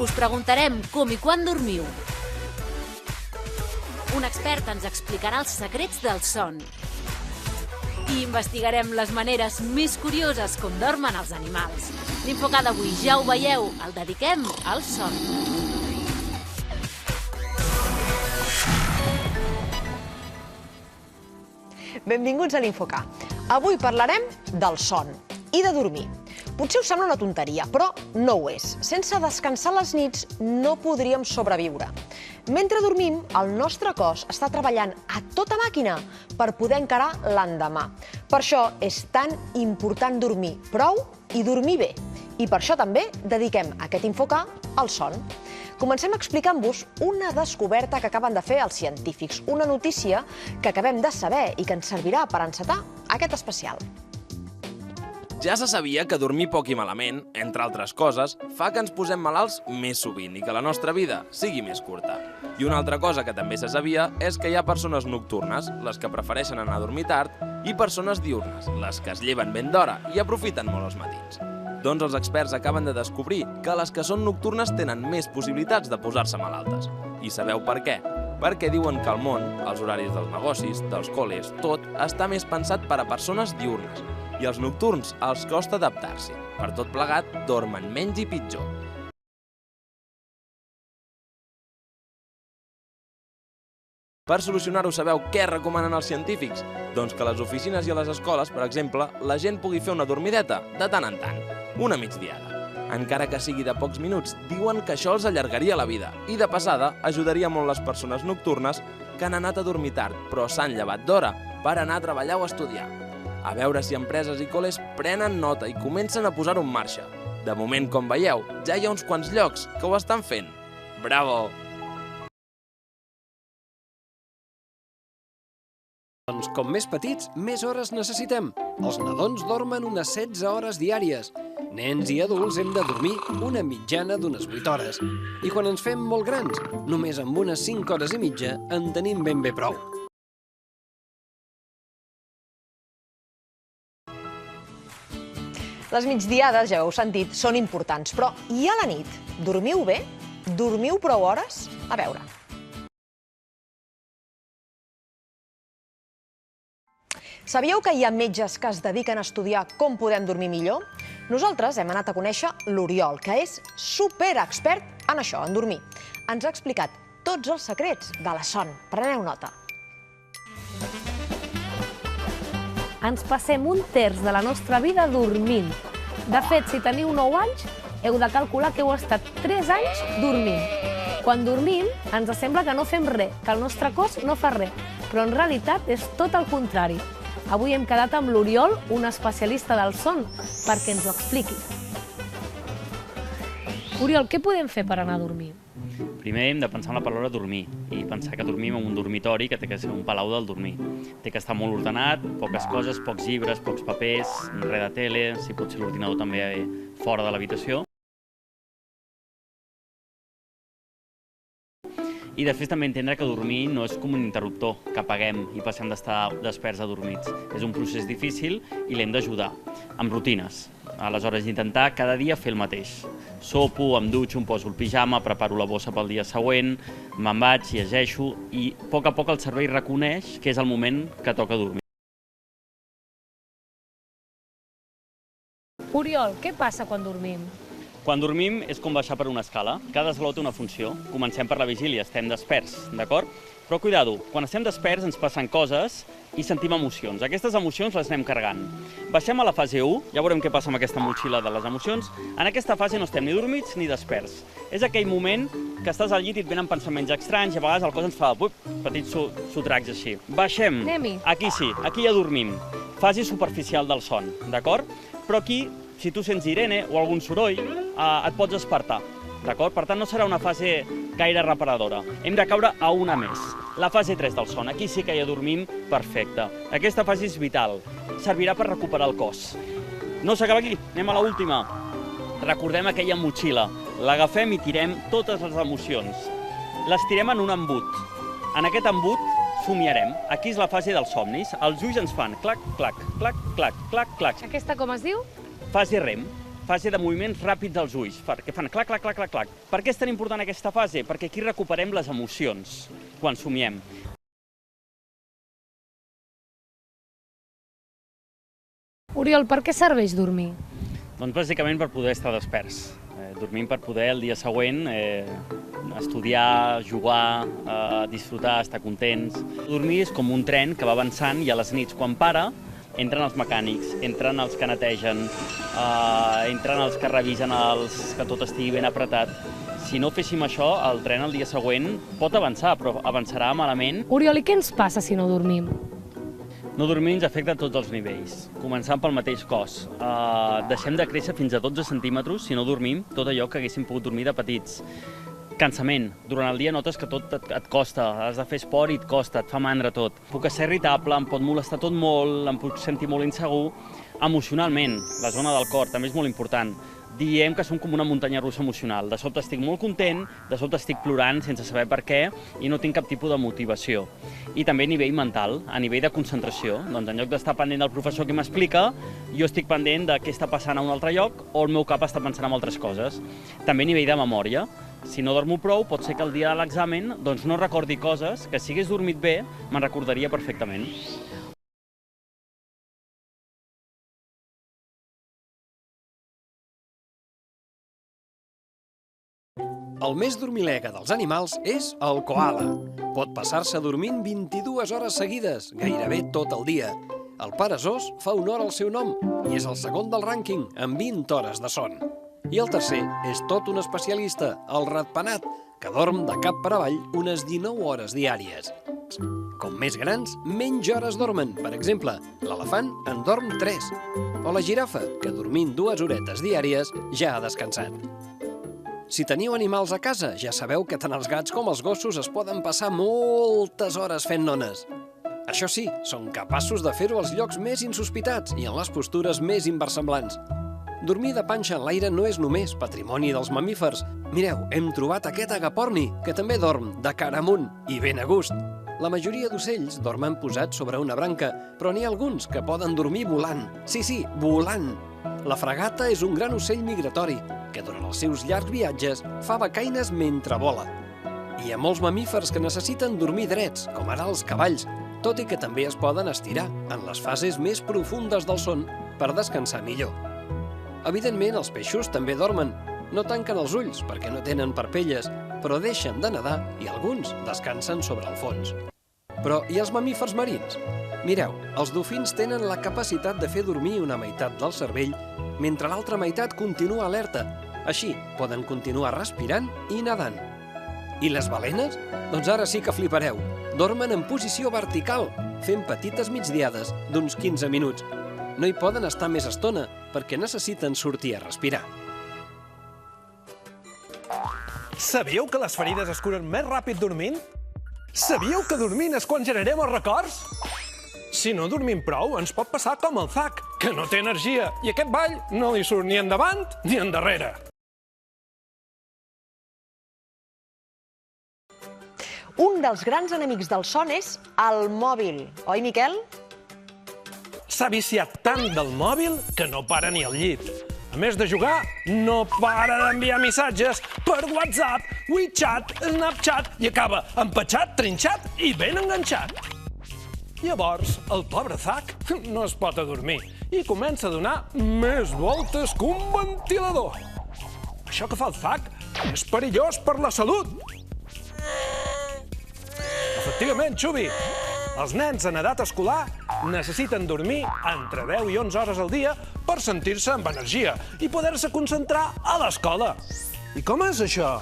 Us preguntarem com i quan dormiu. Un expert ens explicarà els secrets del son. I investigarem les maneres més curioses com dormen els animals. L'Infocar d'avui, ja ho veieu, el dediquem al son. Benvinguts a l'Infocar. Avui parlarem del son i de dormir. Potser us sembla una tonteria, però no ho és. Sense descansar les nits no podríem sobreviure. Mentre dormim, el nostre cos està treballant a tota màquina per poder encarar l'endemà. Per això és tan important dormir prou i dormir bé. I per això també dediquem aquest Infocar al son. Comencem explicant-vos una descoberta que acaben de fer els científics, una notícia que acabem de saber i que ens servirà per encetar aquest especial. Ja se sabia que dormir poc i malament, entre altres coses, fa que ens posem malalts més sovint i que la nostra vida sigui més curta. I una altra cosa que també se sabia és que hi ha persones nocturnes, les que prefereixen anar a dormir tard, i persones diurnes, les que es lleven ben d'hora i aprofiten molt els matins. Doncs els experts acaben de descobrir que les que són nocturnes tenen més possibilitats de posar-se malaltes. I sabeu per què? Perquè diuen que el món, els horaris dels negocis, dels col·les, tot està més pensat per a persones diurnes. I als nocturns els costa adaptar-s'hi. Per tot plegat, dormen menys i pitjor. Per solucionar-ho, sabeu què recomanen els científics? Doncs que a les oficines i a les escoles, per exemple, la gent pugui fer una dormideta de tant en tant, una migdiada. Encara que sigui de pocs minuts, diuen que això els allargaria la vida i, de passada, ajudaria molt les persones nocturnes que han anat a dormir tard, però s'han llevat d'hora per anar a treballar o a estudiar. A veure si empreses i col·les prenen nota i comencen a posar-ho en marxa. De moment, com veieu, ja hi ha uns quants llocs que ho estan fent. Bravo! Doncs com més petits, més hores necessitem. Els nadons dormen unes 16 hores diàries. Nens i adults hem de dormir una mitjana d'unes 8 hores. I quan ens fem molt grans, només amb unes 5 hores i mitja en tenim ben bé prou. Les migdiades, ja ho heu sentit, són importants, però i a la nit? Dormiu bé? Dormiu prou hores? A veure. Sabíeu que hi ha metges que es dediquen a estudiar com podem dormir millor? Nosaltres hem anat a conèixer l'Oriol, que és superexpert en això, en dormir. Ens ha explicat tots els secrets de la son. Preneu nota. Ens passem un terç de la nostra vida dormint. De fet, si teniu 9 anys, heu de calcular que heu estat 3 anys dormint. Quan dormim, ens sembla que no fem res, que el nostre cos no fa res, però en realitat és tot el contrari. Avui hem quedat amb l'Oriol, un especialista del son, perquè ens ho expliqui. Oriol, què podem fer per anar a dormir? Primer hem de pensar en la paraula dormir i pensar que dormim en un dormitori que té que ser un palau del dormir. Té que estar molt ordenat, poques coses, pocs llibres, pocs papers, res de tele, si pot ser l'ordinador també fora de l'habitació. I després també entendre que dormir no és com un interruptor que apaguem i passem d'estar desperts a dormits. És un procés difícil i l'hem d'ajudar, amb rutines. Aleshores, intentar cada dia fer el mateix. Sopo, em dutxo, em poso el pijama, preparo la bossa pel dia següent, me'n vaig, llegeixo i a poc el cervell reconeix que és el moment que toca dormir. Oriol, què passa quan dormim? Quan dormim és com baixar per una escala. Cada esglaó té una funció. Comencem per la vigília, estem desperts, d'acord? Però cuidado, quan estem desperts ens passen coses i sentim emocions. Aquestes emocions les anem carregant. Baixem a la fase 1, ja veurem què passa amb aquesta motxilla de les emocions. En aquesta fase no estem ni dormits ni desperts. És aquell moment que estàs al llit i et venen pensaments estranys i a vegades el cos ens fa petits sotracs així. Baixem. Anem-hi. Aquí sí, aquí ja dormim. Fase superficial del son, d'acord? Però aquí, si tu sents irene o algun soroll, et pots despertar, d'acord? Per tant, no serà una fase gaire reparadora. Hem de caure a una més. La fase 3 del son. Aquí sí que ja dormim perfecte. Aquesta fase és vital. Servirà per recuperar el cos. No s'acaba aquí. Anem a l'última. Recordem aquella motxilla. L'agafem i tirem totes les emocions. Les tirem en un embut. En aquest embut somiarem. Aquí és la fase dels somnis. Els ulls ens fan clac, clac, clac, clac, clac, clac. Aquesta com es diu? Fase REM. fase de moviments ràpids dels ulls, que fan clac, clac, clac, clac, clac. Per què és tan important aquesta fase? Perquè aquí recuperem les emocions quan somiem. Oriol, per què serveix dormir? Doncs bàsicament per poder estar desperts. Dormim per poder el dia següent estudiar, jugar, disfrutar, estar contents. Dormir és com un tren que va avançant i a les nits, quan para, entren els mecànics, entren els que netegen, entren els que revisen que tot estigui ben apretat. Si no féssim això, el tren el dia següent pot avançar, però avançarà malament. Oriol, i què ens passa si no dormim? No dormir ens afecta a tots els nivells, començant pel mateix cos. Deixem de créixer fins a 12 centímetres si no dormim tot allò que haguéssim pogut dormir de petits. Cansament. Durant el dia notes que tot et costa, has de fer esport i et costa, et fa mandra tot. Puc ser irritable, em pot molestar tot molt, em puc sentir molt insegur. Emocionalment, la zona del cor també és molt important. Diem que som com una muntanya russa emocional. De sobte estic molt content, de sobte estic plorant sense saber per què i no tinc cap tipus de motivació. I també a nivell mental, a nivell de concentració. Doncs en lloc d'estar pendent del professor que m'explica, jo estic pendent de què està passant a un altre lloc o el meu cap està pensant en altres coses. També a nivell de memòria. Si no dormo prou, pot ser que el dia de l'examen no recordi coses que si hagués dormit bé me'n recordaria perfectament. El més dormilega dels animals és el koala. Pot passar-se dormint 22 hores seguides, gairebé tot el dia. El peresós fa honor al seu nom i és el segon del rànquing, amb 20 hores de son. I el tercer és tot un especialista, el ratpenat, que dorm de cap per avall unes 19 hores diàries. Com més grans, menys hores dormen. Per exemple, l'elefant en dorm 3. O la girafa, que dormint 2 horetes diàries ja ha descansat. Si teniu animals a casa, ja sabeu que tant els gats com els gossos es poden passar moltes hores fent nones. Això sí, són capaços de fer-ho als llocs més insospitats i en les postures més inversemblants. Dormir de panxa en l'aire no és només patrimoni dels mamífers. Mireu, hem trobat aquest agaporni, que també dorm de cara amunt i ben a gust. La majoria d'ocells dormen posats sobre una branca, però n'hi ha alguns que poden dormir volant. Sí, volant! La fragata és un gran ocell migratori que durant els seus llargs viatges fa becaines mentre vola. Hi ha molts mamífers que necessiten dormir drets, com ara els cavalls, tot i que també es poden estirar en les fases més profundes del son per descansar millor. Evidentment, els peixos també dormen. No tanquen els ulls perquè no tenen parpelles, però deixen de nedar i alguns descansen sobre el fons. Però i els mamífers marins? Mireu, els dofins tenen la capacitat de fer dormir una meitat del cervell mentre l'altra meitat continua alerta. Així, poden continuar respirant i nedant. I les balenes? Doncs ara sí que flipareu. Dormen en posició vertical, fent petites migdiades d'uns 15 minuts. No hi poden estar més estona perquè necessiten sortir a respirar. Sabíeu que les ferides es curen més ràpid dormint? Sabíeu que dormint és quan generem els records? Si no dormim prou, ens pot passar com el Zack, que no té energia, i aquest ball no li surt ni endavant ni endarrere. Un dels grans enemics del son és el mòbil. Oi, Miquel? S'ha viciat tant del mòbil que no para ni al llit. A més de jugar, no para d'enviar missatges per WhatsApp, WeChat, Snapchat i acaba empatxat, trinxat i ben enganxat. Llavors, el pobre Zack no es pot adormir i comença a donar més voltes que un ventilador. Això que fa el Zack és perillós per la salut. Efectivament, Xubi, els nens en edat escolar necessiten dormir entre 10 i 11 hores al dia per sentir-se amb energia i poder-se concentrar a l'escola. I com és això?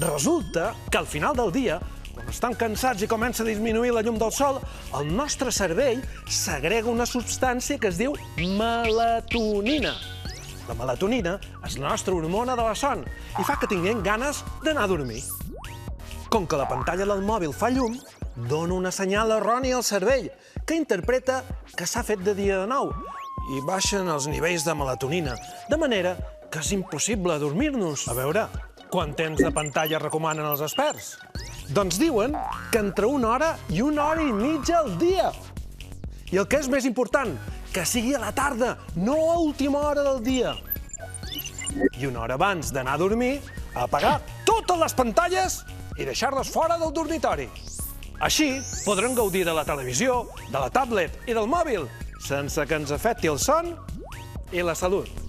Resulta que al final del dia, quan estan cansats i comença a disminuir la llum del sol, el nostre cervell segrega una substància que es diu melatonina. La melatonina és la nostra hormona de la son i fa que tinguem ganes d'anar a dormir. Com que la pantalla del mòbil fa llum, dona una senyal errònia al cervell, que interpreta que s'ha fet de dia de nou i baixen els nivells de melatonina, de manera que és impossible adormir-nos. A veure, quant temps de pantalla recomanen els experts? Doncs diuen que entre 1 hora i 1 hora i mitja al dia. I el que és més important, que sigui a la tarda, no a última hora del dia. I una hora abans d'anar a dormir, apagar totes les pantalles i deixar-les fora del dormitori. Així podrem gaudir de la televisió, de la tablet i del mòbil, sense que ens afecti el son i la salut.